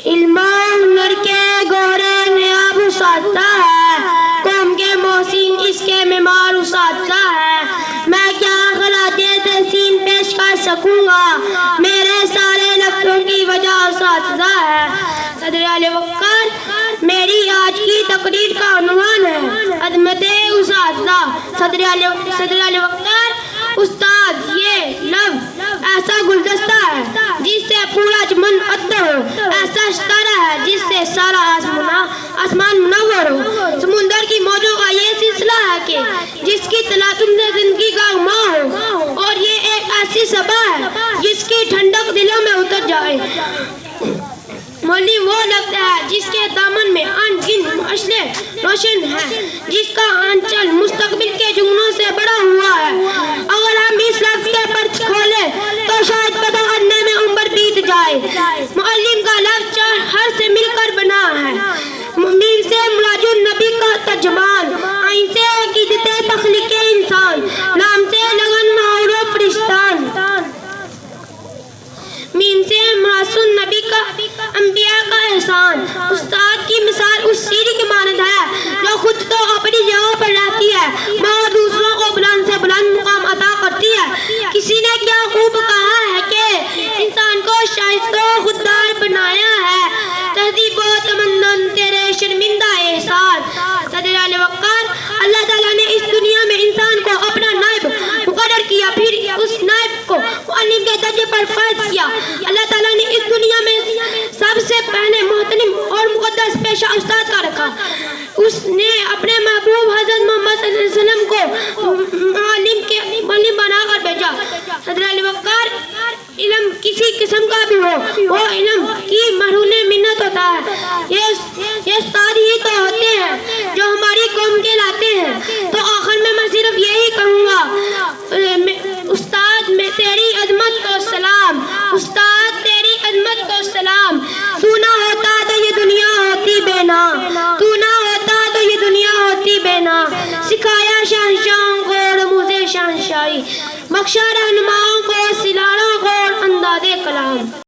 علم و ہنر کے گہرے نیاب اساتذہ ہے، قوم کے محسن اس کے معمار اساتذہ ہے۔ میں کیا خراج تحسین پیش کر سکوں گا، میرے سارے لفظوں کی وجہ اساتذہ ہے۔ صدر اعلی وقار، میری آج کی تقریر کا عنوان ہے عظمت اساتذہ۔ صدر اعلی وقار، استاد یہ لفظ ایسا گلدستہ ہے جس سے پورا چمن عطر ہو، ایسا ستارہ ہے جس سے سارا آسمان منور ہو، سمندر کی موجوں کا یہ سلسلہ ہے کہ جس کی تلاطم سے زندگی کا ماں ہو، اور یہ ایک ایسی صبا ہے جس کی ٹھنڈک دلوں میں اتر جائے۔ مولوی وہ لفظ ہے جس کے دامن میں ان گن مشعلیں روشن ہیں، جس کا آنچل مستقبل کے جنونوں سے بڑا ہوا ہے۔ اگر ہم اس لفظ کے پرچ کھولیں تو شاید پتہ کرنے میں عمر بیت جائے۔ معلم کا لفظ چار حرف سے مل کر بنا ہے، میم سے مراج النبی کا ترجمان، عین سے عقیدت تخلیق انسان، لام سے لگن اور فرشتان، میم سے مراس النبی کا انبیاء کا احسان۔ استاد کی مثال اس سیڑھی کی مانند ہے جو خود تو اپنی جگہ پر رہتی ہے مگر دوسروں کو بلند سے بلند مقام عطا کرتی ہے۔ کسی نے کیا خوب کہا ہے کہ انسان کو شائستہ و خوددار بنایا ہے، تہذیب و تمدن تیرے شرمندہ احسان۔ صدر اعلی وقار، اللہ تعالیٰ نے اس دنیا میں انسان کو اپنا نائب مقرر کیا، پھر اس نائب کو معلم کے درجے پر فرض کیا۔ اللہ تعالیٰ نے اس دنیا میں سب سے پہلے محترم اور مقدس پیشہ استاد کا رکھا۔ اس نے اپنے محبوب حضرت محمد صلی اللہ علیہ وسلم کو معلم بنا کر بھیجا۔ صدر اعلی وقار، علم کسی قسم کا بھی ہو، وہ علم کی مرہون منت ہوتا ہے۔ یہ استاد ہی تو ہوتے ہیں جو ہماری قوم کے لاتے ہیں۔ تو آخر میں صرف یہی کہوں گا، استاد میں تیری عظمت کو سلام، استاد تیری عظمت کو سلام۔ تو نہ ہوتا تو یہ دنیا ہوتی بے نام، تو نہ ہوتا تو یہ دنیا ہوتی بے نام۔ سکھایا شہنشاہوں کو رموز شہنشاہی، بخشا رہنماؤں کو سلاروں کو انداز کلام۔